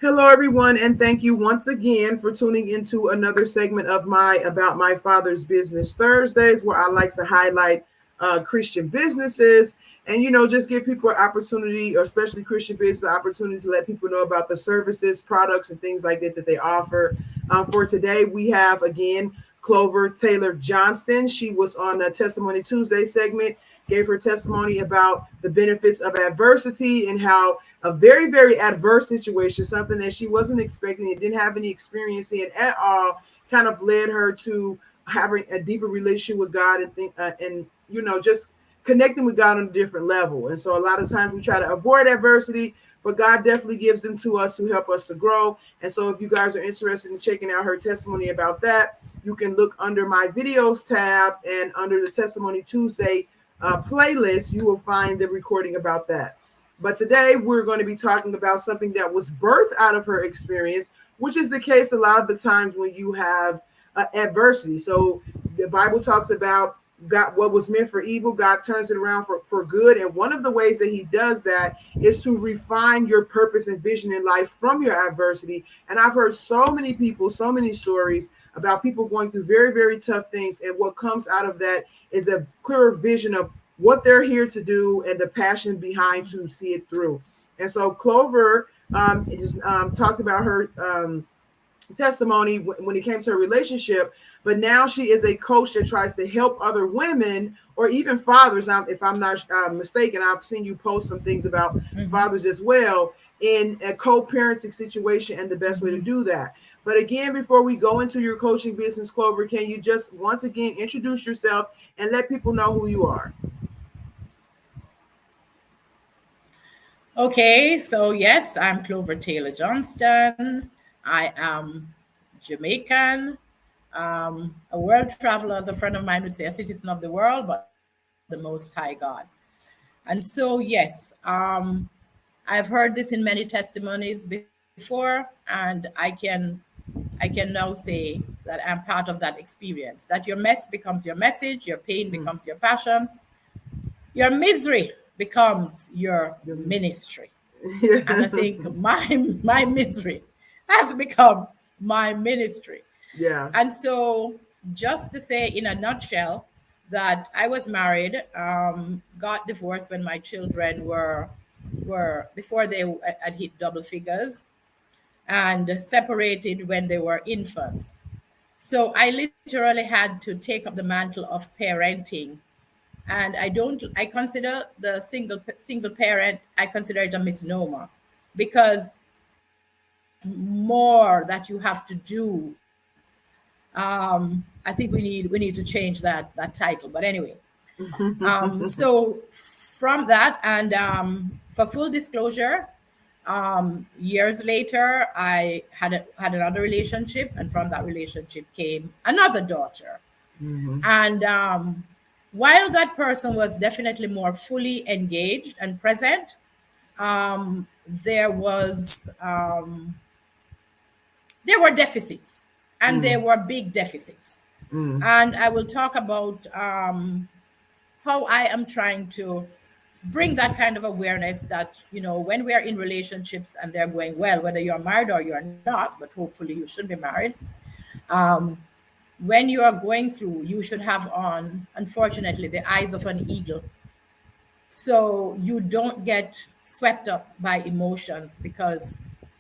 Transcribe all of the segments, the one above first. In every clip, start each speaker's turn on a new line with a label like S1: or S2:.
S1: Hello, everyone, and thank you once again for tuning into another segment of my About My Father's Business Thursdays, where I like to highlight Christian businesses and, just give people an opportunity, or especially Christian business opportunities, to let people know about the services, products, and things like that they offer. For today, we have, again, Clover Taylor-Johnston. She was on the Testimony Tuesday segment, gave her testimony about the benefits of adversity and how a very, very adverse situation, something that she wasn't expecting and didn't have any experience in at all, kind of led her to having a deeper relationship with God and just connecting with God on a different level. And so a lot of times we try to avoid adversity, but God definitely gives them to us to help us to grow. And so if you guys are interested in checking out her testimony about that, you can look under my videos tab, and under the Testimony Tuesday playlist, you will find the recording about that. But today we're going to be talking about something that was birthed out of her experience, which is the case a lot of the times when you have adversity. So the Bible talks about God, what was meant for evil, God turns it around for good. And one of the ways that he does that is to refine your purpose and vision in life from your adversity. And I've heard so many people, so many stories about people going through very, very tough things. And what comes out of that is a clearer vision of what they're here to do and the passion behind to see it through. And so Clover just talked about her testimony when it came to her relationship, but now she is a coach that tries to help other women or even fathers. If I'm not mistaken, I've seen you post some things about fathers as well in a co-parenting situation and the best way to do that. But again, before we go into your coaching business, Clover, can you just once again introduce yourself and let people know who you are?
S2: Okay, so yes, I'm Clover Taylor-Johnston. I am Jamaican, a world traveler, as a friend of mine would say, a citizen of the world, but the Most High God. And so, yes, I've heard this in many testimonies before, and I can now say that I'm part of that experience. That your mess becomes your message, your pain becomes your passion, your misery becomes your ministry. And I think my misery has become my ministry.
S1: Yeah.
S2: And so, just to say in a nutshell, that I was married, got divorced when my children were before they had hit double figures, and separated when they were infants. So I literally had to take up the mantle of parenting, and I consider the single parent, I consider it a misnomer, because there's so much more that you have to do. I think we need to change that title, but anyway. So from that, and for full disclosure, years later I had another relationship, and from that relationship came another daughter. And while that person was definitely more fully engaged and present, there were deficits, and there were big deficits. And I will talk about how I am trying to bring that kind of awareness that, when we are in relationships and they're going well, whether you're married or you're not, but hopefully you should be married. Um, when you are going through, you should have on, unfortunately, the eyes of an eagle, so you don't get swept up by emotions, because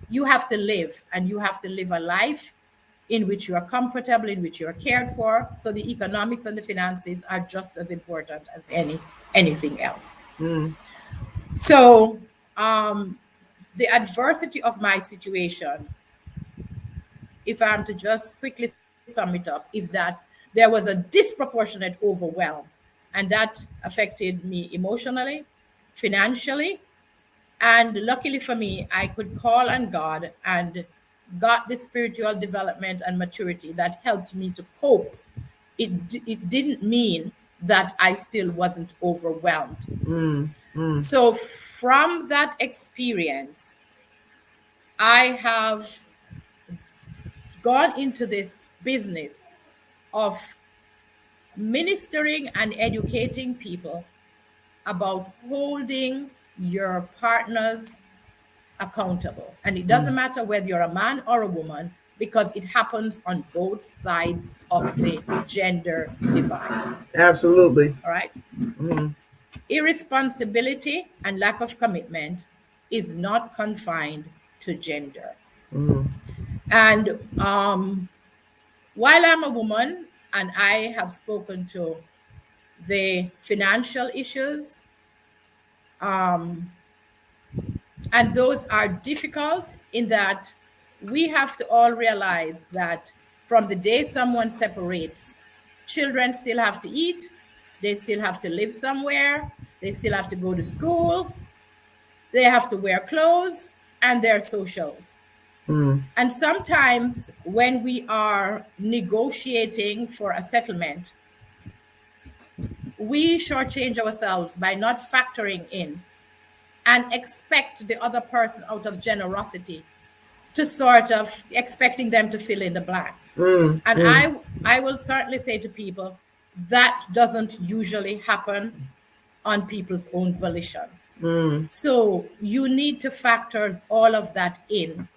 S2: you have to live, and you have to live a life in which you are comfortable, in which you are cared for. So the economics and the finances are just as important as anything else. So the adversity of my situation, if I'm to just quickly sum it up, is that there was a disproportionate overwhelm, and that affected me emotionally, financially, and luckily for me, I could call on God and got the spiritual development and maturity that helped me to cope. It didn't mean that I still wasn't overwhelmed. So from that experience, I have gone into this business of ministering and educating people about holding your partner's accountable. And it doesn't matter whether you're a man or a woman, because it happens on both sides of the gender divide.
S1: Absolutely.
S2: All right. Irresponsibility and lack of commitment is not confined to gender. And while I'm a woman and I have spoken to the financial issues, and those are difficult in that we have to all realize that from the day someone separates, children still have to eat, they still have to live somewhere, they still have to go to school, they have to wear clothes, and their socials. And sometimes when we are negotiating for a settlement, we shortchange ourselves by not factoring in and expect the other person out of generosity to sort of expecting them to fill in the blanks. I will certainly say to people that doesn't usually happen on people's own volition. So you need to factor all of that in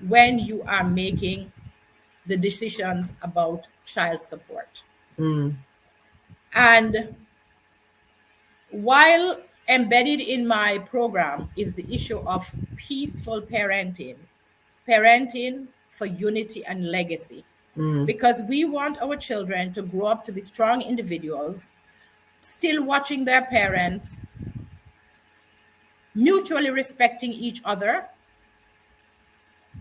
S2: when you are making the decisions about child support. And while embedded in my program is the issue of peaceful parenting for unity and legacy, because we want our children to grow up to be strong individuals, still watching their parents, mutually respecting each other,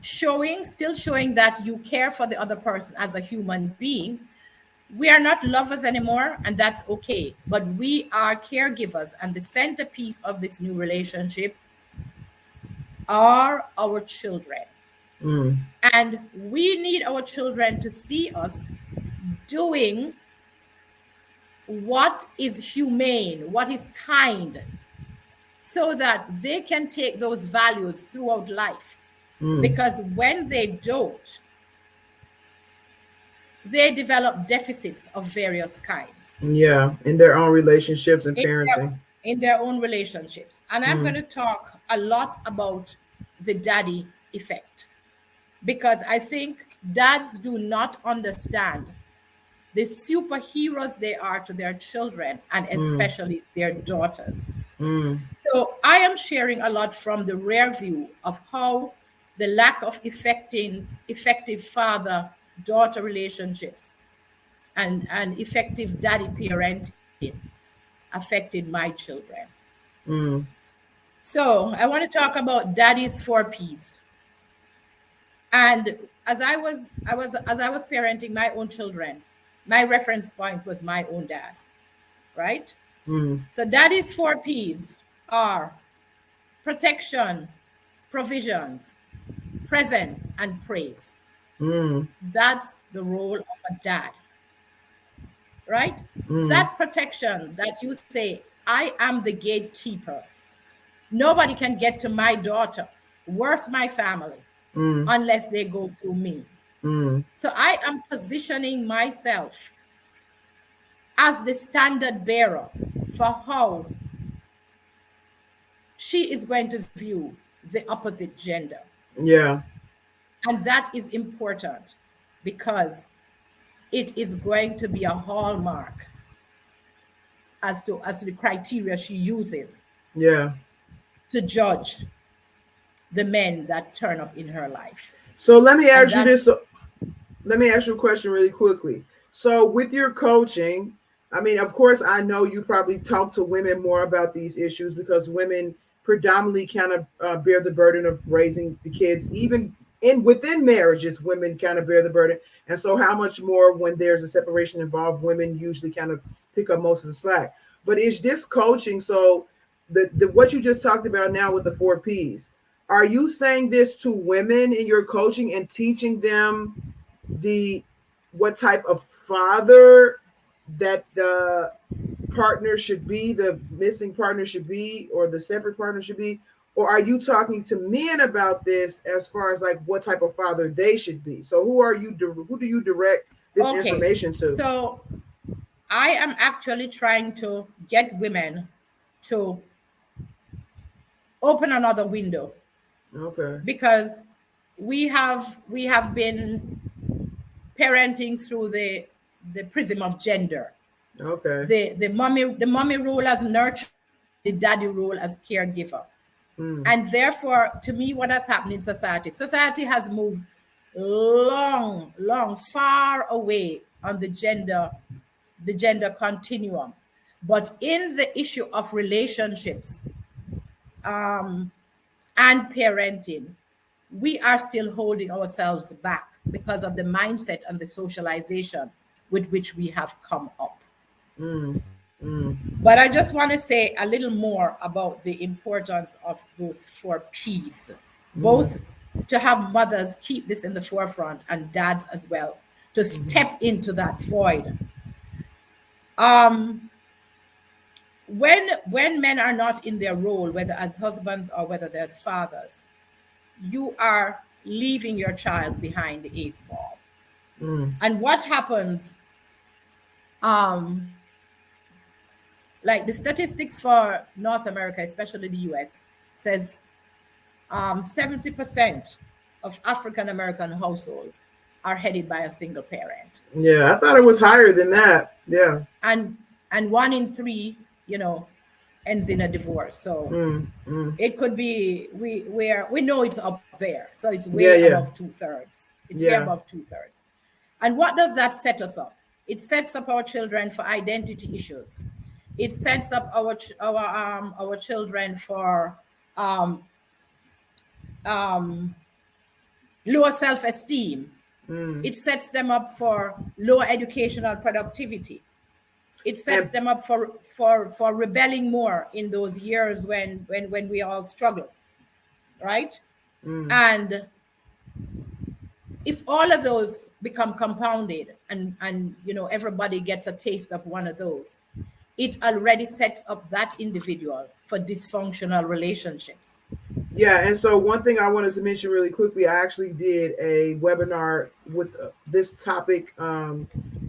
S2: still showing that you care for the other person as a human being. We are not lovers anymore, and that's okay, but we are caregivers, and the centerpiece of this new relationship are our children. And we need our children to see us doing what is humane, what is kind, so that they can take those values throughout life. Because when they don't, they develop deficits of various kinds.
S1: Yeah, in their own relationships and parenting.
S2: In their own relationships. And I'm going to talk a lot about the daddy effect, because I think dads do not understand the superheroes they are to their children, and especially their daughters. So I am sharing a lot from the rear view of how the lack of effective father-daughter relationships and effective daddy parenting affected my children. So I want to talk about daddy's 4 P's. And as I was parenting my own children, my reference point was my own dad, right? So daddy's 4 P's are protection, provisions, presence, and praise. That's the role of a dad, right? That protection that you say, I am the gatekeeper. Nobody can get to my daughter, worse my family, unless they go through me. So I am positioning myself as the standard bearer for how she is going to view the opposite gender.
S1: Yeah.
S2: And that is important because it is going to be a hallmark as to the criteria she uses to judge the men that turn up in her life.
S1: So let me ask you this. Let me ask you a question really quickly. So with your coaching, I mean, of course, I know you probably talk to women more about these issues because women predominantly kind of bear the burden of raising the kids, even within marriages, women kind of bear the burden. And so how much more when there's a separation involved, women usually kind of pick up most of the slack. But is this coaching, so the what you just talked about now with the 4 P's, are you saying this to women in your coaching and teaching them what type of father that the partner should be, the missing partner should be, or the separate partner should be? Or are you talking to men about this as far as like what type of father they should be? So who do you direct this information to?
S2: So I am actually trying to get women to open another window
S1: Okay.
S2: Because we have been parenting through the prism of gender.
S1: Okay.
S2: The mommy role as nurturer, the daddy role as caregiver. And therefore, to me, what has happened in society has moved far away on the gender continuum. But in the issue of relationships and parenting, we are still holding ourselves back because of the mindset and the socialization with which we have come up. But I just want to say a little more about the importance of those 4 P's, both to have mothers keep this in the forefront and dads as well, to step into that void. When men are not in their role, whether as husbands or whether they're fathers, you are leaving your child behind the 8th ball. And what happens, like the statistics for North America, especially the US, says 70% of African American households are headed by a single parent.
S1: Yeah, I thought it was higher than that. Yeah.
S2: And 1 in 3, ends in a divorce. So it could be we know it's up there. So it's way above 2/3. It's way above 2/3. And what does that set us up? It sets up our children for identity issues. It sets up our children for lower self-esteem. It sets them up for lower educational productivity. It sets them up for rebelling more in those years when we all struggle, right? And if all of those become compounded and everybody gets a taste of one of those, it already sets up that individual for dysfunctional relationships.
S1: Yeah, and so one thing I wanted to mention really quickly, I actually did a webinar with this topic.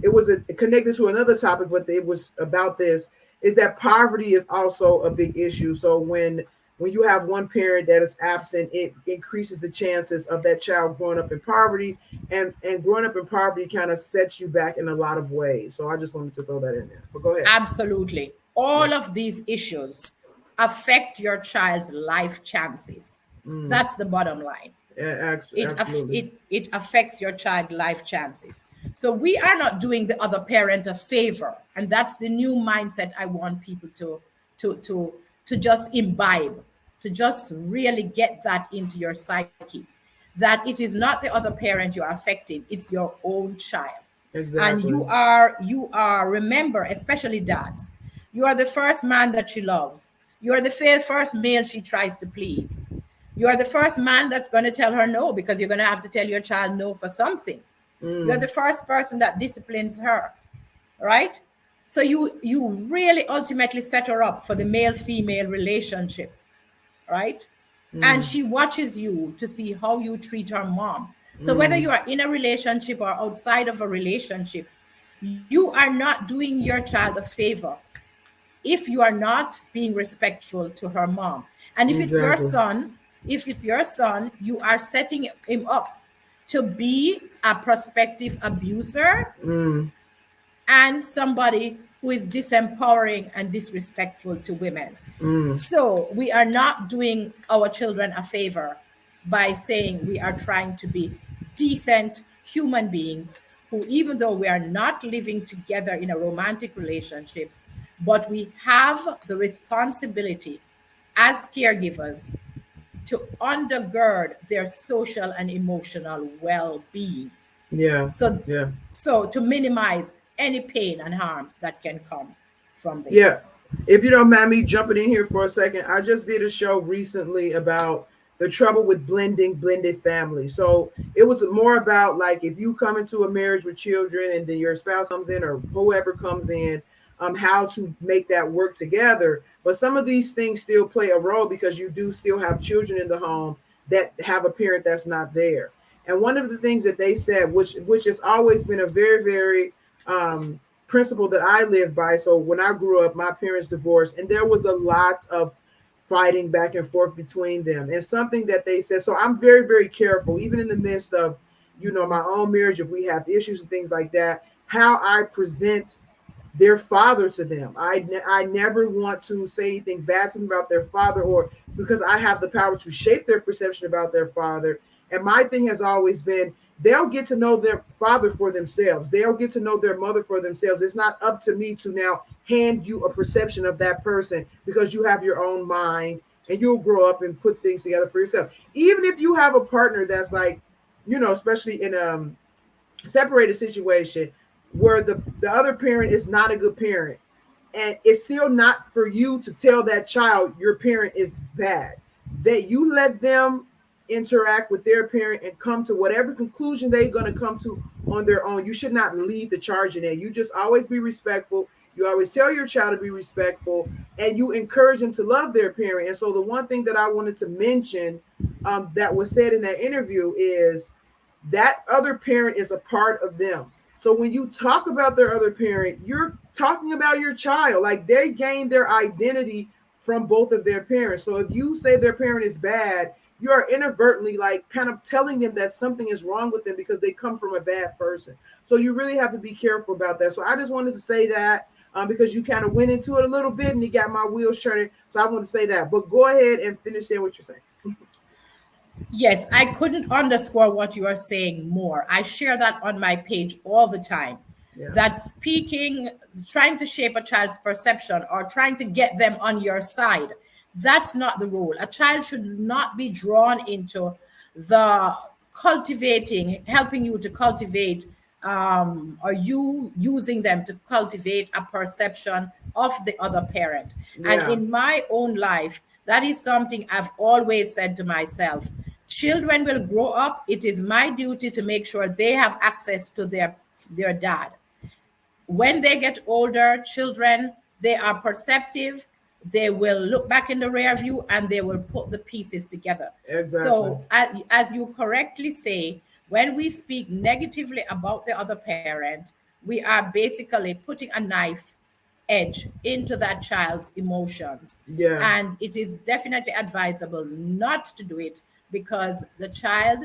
S1: It was connected to another topic, but it was about this, is that poverty is also a big issue. So when you have one parent that is absent, it increases the chances of that child growing up in poverty, and growing up in poverty kind of sets you back in a lot of ways. So I just wanted to throw that in there, but go ahead.
S2: Absolutely. All of these issues affect your child's life chances. That's the bottom line.
S1: Yeah, absolutely.
S2: It affects your child's life chances. So we are not doing the other parent a favor. And that's the new mindset I want people to just imbibe, to just really get that into your psyche, that it is not the other parent you are affecting, it's your own child.
S1: Exactly.
S2: And you are, remember, especially dads, you are the first man that she loves. You are the first male she tries to please. You are the first man that's going to tell her no, because you're going to have to tell your child no for something. You're the first person that disciplines her, right? So you really ultimately set her up for the male-female relationship, right? And she watches you to see how you treat her mom. So whether you are in a relationship or outside of a relationship, you are not doing your child a favor if you are not being respectful to her mom. And if it's your son, you are setting him up to be a prospective abuser and somebody who is disempowering and disrespectful to women. So we are not doing our children a favor by saying we are trying to be decent human beings who, even though we are not living together in a romantic relationship, but we have the responsibility as caregivers to undergird their social and emotional well-being. So to minimize any pain and harm that can come from this.
S1: Yeah. If you don't mind me jumping in here for a second, I just did a show recently about the trouble with blended families. So it was more about, like, if you come into a marriage with children and then your spouse comes in or whoever comes in, how to make that work together. But some of these things still play a role because you do still have children in the home that have a parent that's not there. And one of the things that they said, which has always been a very, very principle that I live by. So when I grew up, my parents divorced, and there was a lot of fighting back and forth between them. And something that they said, so I'm very, very careful, even in the midst of, my own marriage, if we have issues and things like that, how I present their father to them. I never want to say anything bad about their father, or because I have the power to shape their perception about their father. And my thing has always been, they'll get to know their father for themselves. They'll get to know their mother for themselves. It's not up to me to now hand you a perception of that person, because you have your own mind and you'll grow up and put things together for yourself. Even if you have a partner that's like, especially in a separated situation where the other parent is not a good parent, and it's still not for you to tell that child your parent is bad. That you let them interact with their parent and come to whatever conclusion they're going to come to on their own. You should not lead the charge in there. You just always be respectful. You always tell your child to be respectful, and you encourage them to love their parent. And so the one thing that I wanted to mention that was said in that interview is that other parent is a part of them. So when you talk about their other parent, you're talking about your child. Like, they gain their identity from both of their parents. So if you say their parent is bad, you are inadvertently like kind of telling them that something is wrong with them because they come from a bad person. So you really have to be careful about that. So I just wanted to say that because you kind of went into it a little bit and you got my wheels turning. So I want to say that. But go ahead and finish saying what you're saying.
S2: Yes, I couldn't underscore what you are saying more. I share that on my page all the time. Yeah. That trying to shape a child's perception or trying to get them on your side, that's not the role. A child should not be drawn into the helping you to cultivate, or you using them to cultivate a perception of the other parent. Yeah. And in my own life, that is something I've always said to myself. Children will grow up. It is my duty to make sure they have access to their dad. When they get older, children, they are perceptive. They will look back in the rear view and they will put the pieces together. Exactly. So as you correctly say, when we speak negatively about the other parent, we are basically putting a knife edge into that child's emotions. Yeah. And it is definitely advisable not to do it, because the child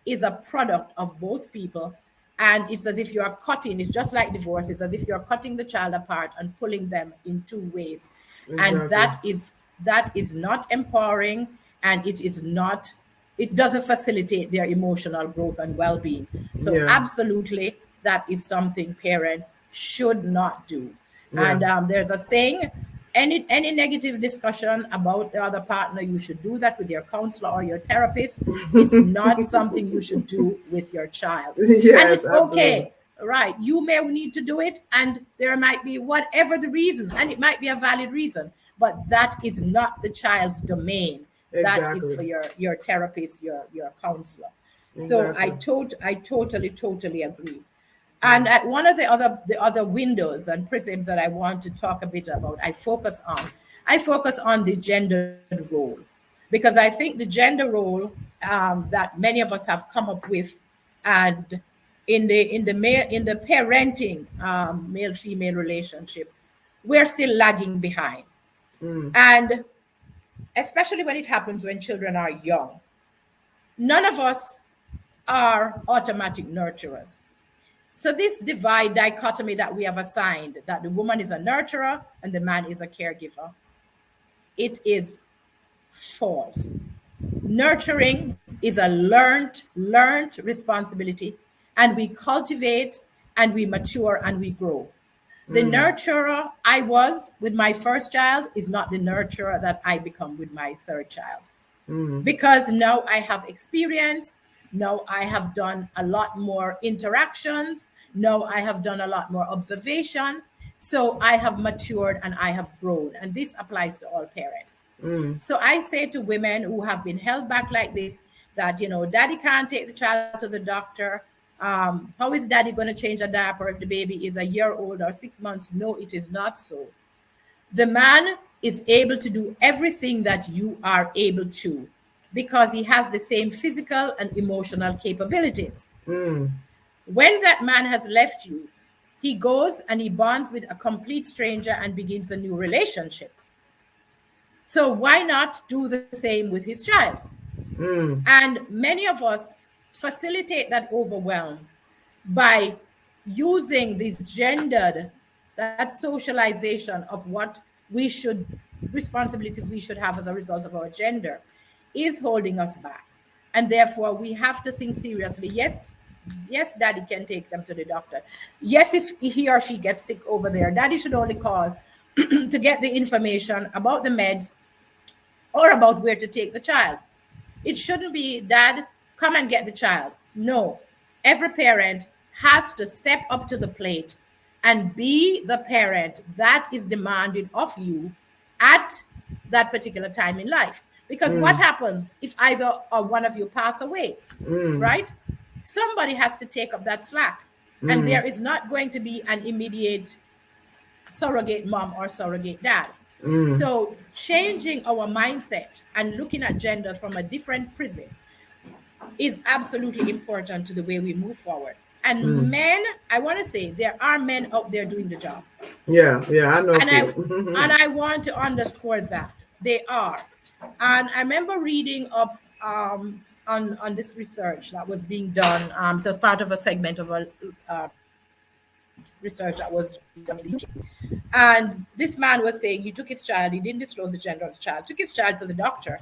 S2: is a product of both people, and it's as if you are cutting. It's just like divorce. It's as if you're cutting the child apart and pulling them in two ways. Exactly. And that is not empowering, and it doesn't facilitate their emotional growth and well-being. So absolutely, that is something parents should not do. Yeah. And there's a saying, any negative discussion about the other partner, you should do that with your counselor or your therapist. It's not something you should do with your child. Yes, and it's absolutely okay, right? You may need to do it, and there might be whatever the reason, and it might be a valid reason, but that is not the child's domain. Exactly. That is for your therapist, your counselor. Exactly. So I totally agree. And one of the other windows and prisms that I want to talk a bit about, I focus on the gender role, because I think the gender role that many of us have come up with, and in the parenting male-female relationship, we're still lagging behind, and especially when it happens when children are young. None of us are automatic nurturers. So this dichotomy that we have assigned, that the woman is a nurturer and the man is a caregiver, it is false. Nurturing is a learned responsibility, and we cultivate and we mature and we grow. The nurturer I was with my first child is not the nurturer that I become with my third child. Because now I have experience. Now I have done a lot more interactions. Now I have done a lot more observation. So I have matured and I have grown. And this applies to all parents. So I say to women who have been held back like this, that, daddy can't take the child to the doctor. How is daddy going to change a diaper if the baby is a year old or 6 months? No, it is not so. The man is able to do everything that you are able to, because he has the same physical and emotional capabilities. When that man has left you, he goes and he bonds with a complete stranger and begins a new relationship. So why not do the same with his child? And many of us facilitate that overwhelm by using this gendered, that socialization of what we should, responsibilities we should have as a result of our gender, is holding us back. And therefore, we have to think seriously. Yes, daddy can take them to the doctor. Yes, if he or she gets sick over there, daddy should only call to get the information about the meds or about where to take the child. It shouldn't be, dad, come and get the child. No, every parent has to step up to the plate and be the parent that is demanded of you at that particular time in life. Because what happens if either or one of you pass away, right? Somebody has to take up that slack. And there is not going to be an immediate surrogate mom or surrogate dad. So changing our mindset and looking at gender from a different prism is absolutely important to the way we move forward. And men, I want to say there are men out there doing the job.
S1: Yeah, I know.
S2: And I want to underscore that they are. And I remember reading up on this research that was being done as part of a segment of a research that was done in the UK. And this man was saying he took his child, he didn't disclose the gender of the child, took his child to the doctor.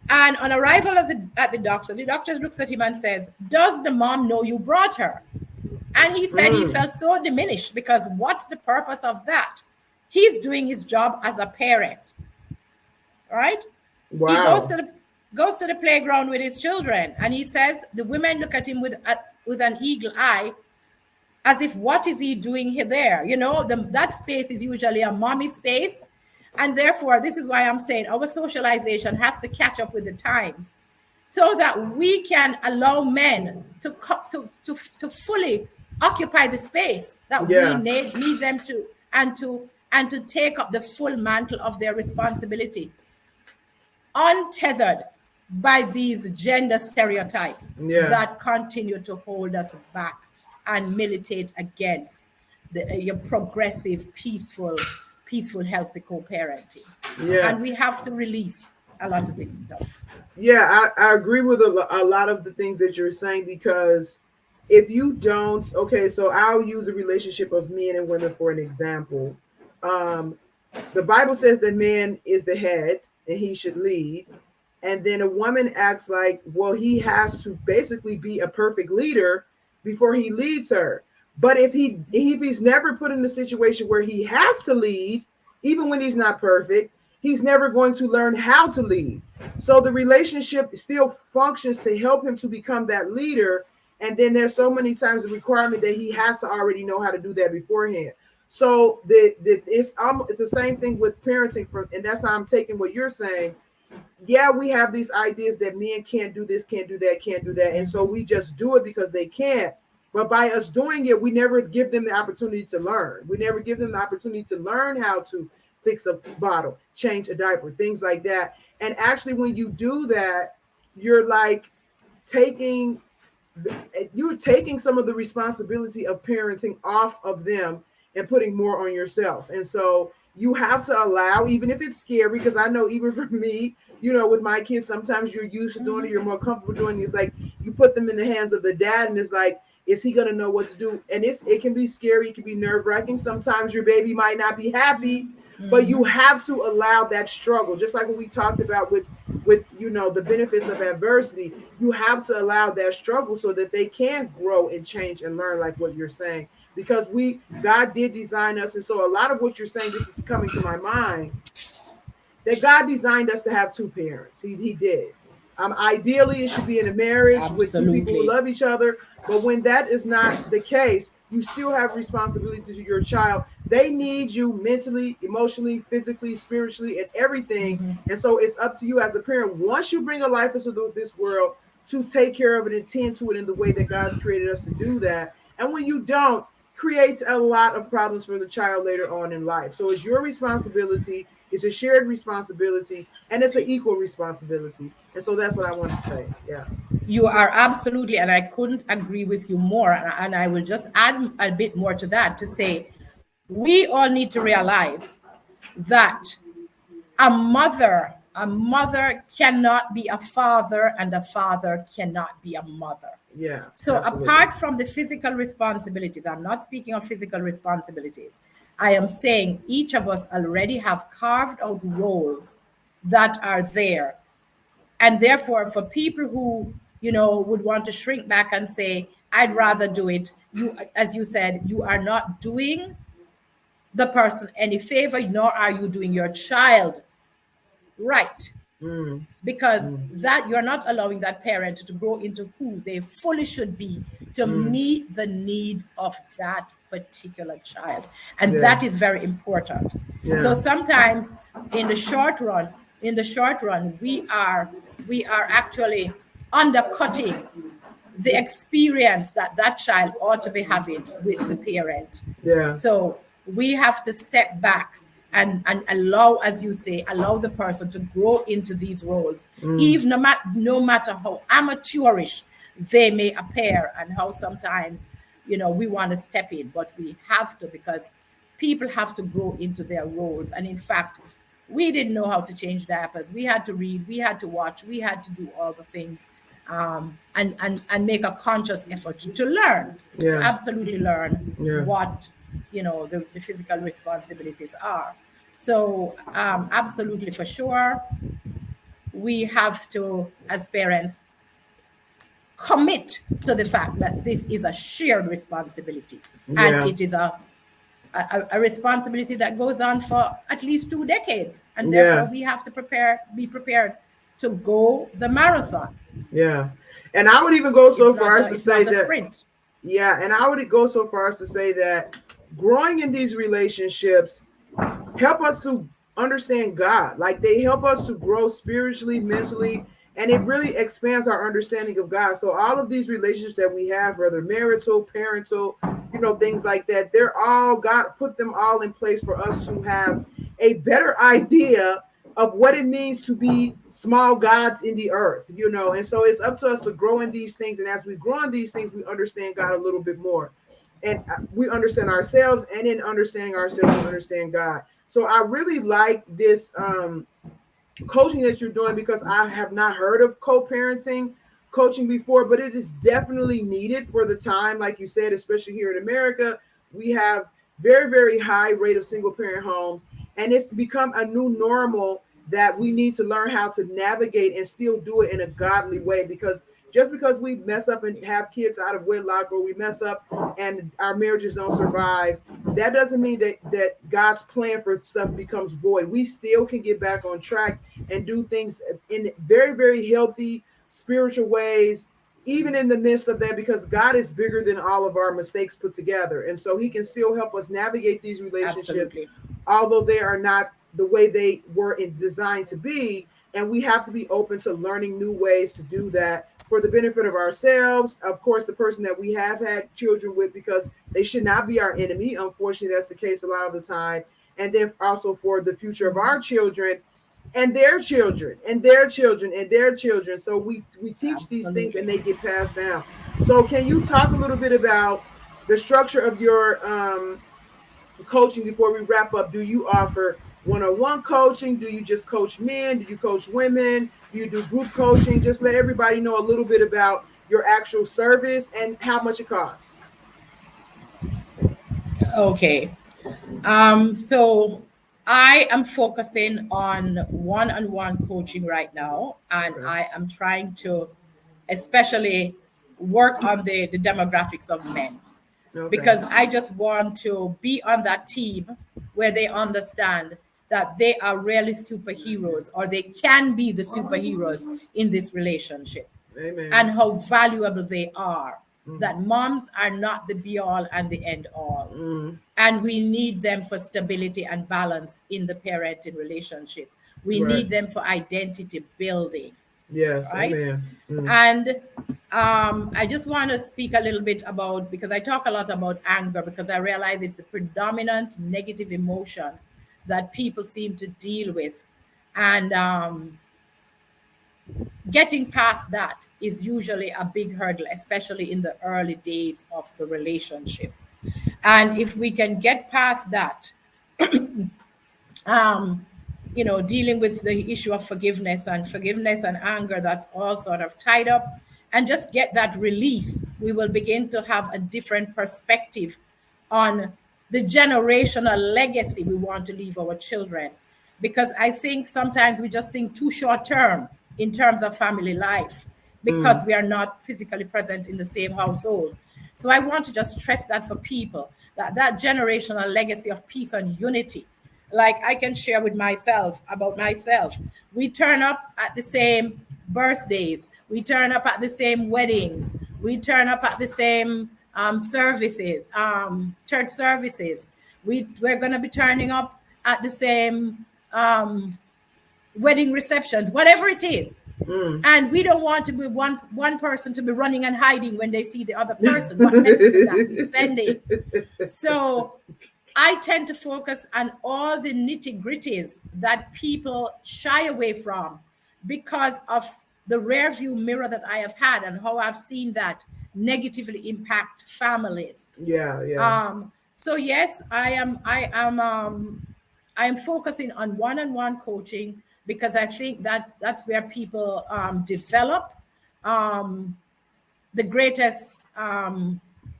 S2: And on arrival at the doctor looks at him and says, does the mom know you brought her? And he said he felt so diminished because what's the purpose of that? He's doing his job as a parent, right?
S1: Wow.
S2: He goes to the playground with his children, and he says the women look at him with an eagle eye, as if, what is he doing here there? You know, that space is usually a mommy space. And therefore, this is why I'm saying our socialization has to catch up with the times so that we can allow men to fully occupy the space that we need them to, and to take up the full mantle of their responsibility, untethered by these gender stereotypes that continue to hold us back and militate against your progressive, peaceful, healthy co-parenting. And we have to release a lot of this stuff.
S1: Yeah, I agree with a lot of the things that you're saying, because if you don't, so I'll use a relationship of men and women for an example. The Bible says that man is the head and he should lead. And then a woman acts like, well, he has to basically be a perfect leader before he leads her. But if he's never put in a situation where he has to lead, even when he's not perfect, he's never going to learn how to lead. So the relationship still functions to help him to become that leader. And then there's so many times the requirement that he has to already know how to do that beforehand. So it's the same thing with parenting, and that's how I'm taking what you're saying. Yeah, we have these ideas that men can't do this, can't do that, can't do that. And so we just do it because they can't. But by us doing it, we never give them the opportunity to learn. We never give them the opportunity to learn how to fix a bottle, change a diaper, things like that. And actually, when you do that, you're like taking some of the responsibility of parenting off of them and putting more on yourself. And so you have to allow, even if it's scary, because I know even for me, you know, with my kids, sometimes you're used to doing it, you're more comfortable doing it. It's like you put them in the hands of the dad, and it's like, is he going to know what to do? And it can be scary. It can be nerve-wracking. Sometimes your baby might not be happy, but you have to allow that struggle. Just like what we talked about with you know, the benefits of adversity, you have to allow that struggle so that they can grow and change and learn, like what you're saying. Because God did design us. And so a lot of what you're saying, this is coming to my mind, that God designed us to have two parents. He did. Ideally, it should be in a marriage with two people who love each other. But when that is not the case, you still have responsibility to your child. They need you mentally, emotionally, physically, spiritually, and everything. And so it's up to you as a parent, once you bring a life into this world, to take care of it and tend to it in the way that God's created us to do that. And when you don't, creates a lot of problems for the child later on in life. So it's your responsibility. It's a shared responsibility, and it's an equal responsibility. And so that's what I want to say. Yeah.
S2: You are absolutely, and I couldn't agree with you more. And I will just add a bit more to that to say, we all need to realize that a mother cannot be a father, and a father cannot be a mother.
S1: Yeah.
S2: So
S1: absolutely.
S2: apart from the physical responsibilities, I'm not speaking of physical responsibilities. I am saying each of us already have carved out roles that are there. And therefore, for people who, would want to shrink back and say, I'd rather do it, you, as you said, you are not doing the person any favor, nor are you doing your child right,
S1: Mm,
S2: because
S1: mm,
S2: that you're not allowing that parent to grow into who they fully should be to
S1: mm.
S2: meet the needs of that particular child, and
S1: Yeah.
S2: that is very important. So
S1: Yeah.
S2: sometimes in the short run, we are actually undercutting the experience that that child ought to be having with the parent.
S1: Yeah.
S2: So we have to step back and allow, as you say, allow the person to grow into these roles,
S1: Mm,
S2: even no matter how amateurish they may appear, and how sometimes, we want to step in, but we have to, because people have to grow into their roles. And in fact, we didn't know how to change diapers. We had to read, we had to watch, we had to do all the things, and make a conscious effort to learn, to
S1: yeah.
S2: absolutely learn
S1: Yeah.
S2: what the physical responsibilities are. So absolutely, for sure, we have to, as parents, commit to the fact that this is a shared responsibility, and
S1: Yeah.
S2: it is a responsibility that goes on for at least 2 decades, and therefore
S1: Yeah.
S2: we have to be prepared to go the marathon.
S1: Yeah. And I would even go so
S2: It's not
S1: far as
S2: a
S1: to
S2: it's
S1: say
S2: not a
S1: that,
S2: sprint.
S1: yeah, and I would go so far as to say that growing in these relationships help us to understand God. Like they help us to grow spiritually, mentally, and it really expands our understanding of God. So all of these relationships that we have, whether marital, parental, things like that, they're all, God put them all in place for us to have a better idea of what it means to be small gods in the earth, and so it's up to us to grow in these things. And as we grow in these things, we understand God a little bit more, and we understand ourselves, and in understanding ourselves, we understand God. So I really like this coaching that you're doing, because I have not heard of co-parenting coaching before, but it is definitely needed for the time. Like you said, especially here in America, we have very, very high rate of single parent homes, and it's become a new normal that we need to learn how to navigate and still do it in a godly way. Because just because we mess up and have kids out of wedlock, or we mess up and our marriages don't survive, that doesn't mean that God's plan for stuff becomes void. We still can get back on track and do things in very, very healthy spiritual ways, even in the midst of that, because God is bigger than all of our mistakes put together. And so he can still help us navigate these relationships,
S2: Absolutely.
S1: although they are not the way they were designed to be. And we have to be open to learning new ways to do that for the benefit of ourselves, of course, the person that we have had children with, because they should not be our enemy. Unfortunately, that's the case a lot of the time. And then also for the future of our children and their children and their children and their children. So we teach these things and
S2: Absolutely.
S1: they get passed down. So can you talk a little bit about the structure of your coaching before we wrap up? Do you offer one-on-one coaching? Do you just coach men? Do you coach women? Do you do group coaching? Just let everybody know a little bit about your actual service and how much it costs.
S2: Okay. So I am focusing on one-on-one coaching right now, and
S1: Okay.
S2: I am trying to especially work on the demographics of men,
S1: Okay.
S2: because I just want to be on that team where they understand that they are really superheroes, or they can be the superheroes in this relationship,
S1: Amen.
S2: and how valuable they are.
S1: Mm,
S2: That moms are not the be all and the end all.
S1: mm,
S2: And we need them for stability and balance in the parenting relationship. We
S1: right.
S2: need them for identity building,
S1: Yes.
S2: right?
S1: Amen. Mm,
S2: And I just want to speak a little bit about, because I talk a lot about anger, because I realize it's a predominant negative emotion that people seem to deal with. And getting past that is usually a big hurdle, especially in the early days of the relationship. And if we can get past that, um, dealing with the issue of forgiveness and anger that's all sort of tied up, and just get that release, we will begin to have a different perspective on the generational legacy we want to leave our children. Because I think sometimes we just think too short term in terms of family life, because we are not physically present in the same household. So I want to just stress that for people, that generational legacy of peace and unity. Like I can share with about myself. We turn up at the same birthdays. We turn up at the same weddings. We turn up at the same services, church services. We're going to be turning up at the same wedding receptions, whatever it is. And we don't want to be one person to be running and hiding when they see the other person. What message that we sending? So I tend to focus on all the nitty-gritties that people shy away from because of the rear view mirror that I have had and how I've seen that negatively impact families. So yes, I am focusing on one-on-one coaching, because I think that's where people develop the greatest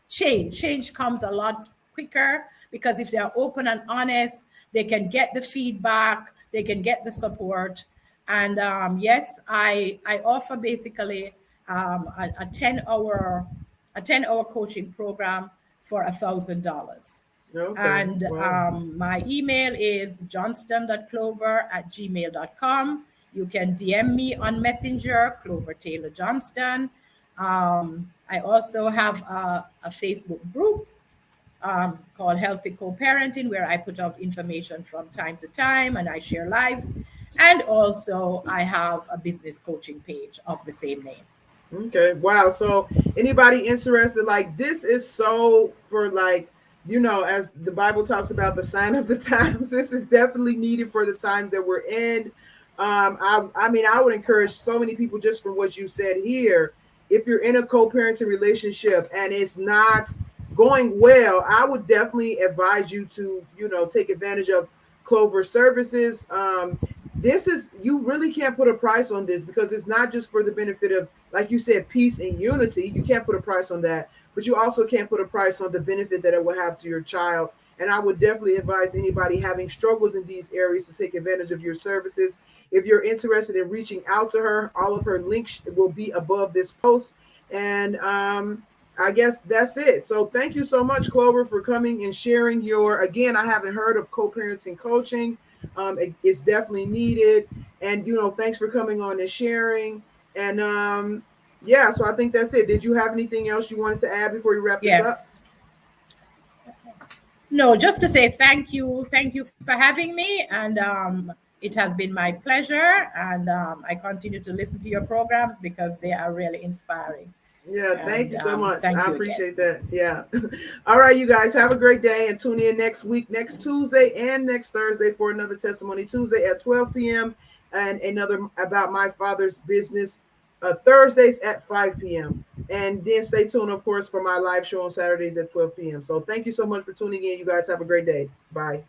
S2: change. Change comes a lot quicker, because if they are open and honest, they can get the feedback, they can get the support. And yes, I offer basically a 10-hour coaching program for $1,000.
S1: Okay.
S2: And my email is johnston.clover@gmail.com. You can DM me on Messenger, Clover Taylor-Johnston. I also have a Facebook group called Healthy Co-Parenting, where I put out information from time to time and I share lives. And also I have a business coaching page of the same name.
S1: Okay. Wow. So anybody interested, like, this is so for, like, as the Bible talks about the sign of the times, this is definitely needed for the times that we're in. I mean, I would encourage so many people, just from what you said here, if you're in a co-parenting relationship and it's not going well, I would definitely advise you to, take advantage of Clover services. You really can't put a price on this, because it's not just for the benefit of, like you said, peace and unity. You can't put a price on that, but you also can't put a price on the benefit that it will have to your child. And I would definitely advise anybody having struggles in these areas to take advantage of your services. If you're interested in reaching out to her, all of her links will be above this post. And I guess that's it. So thank you so much, Clover, for coming and sharing again, I haven't heard of co-parenting coaching. It's definitely needed. And, thanks for coming on and sharing. And so I think that's it. Did you have anything else you wanted to add before you wrap this up?
S2: No, just to say thank you. Thank you for having me. And it has been my pleasure. And I continue to listen to your programs because they are really inspiring.
S1: Yeah, thank you so much. I appreciate that. Yeah. All right, you guys, have a great day, and tune in next week, next Tuesday and next Thursday, for another Testimony Tuesday at 12 p.m. and another About My Father's Business Thursdays at 5 p.m. And then stay tuned, of course, for my live show on Saturdays at 12 p.m. So thank you so much for tuning in. You guys have a great day. Bye.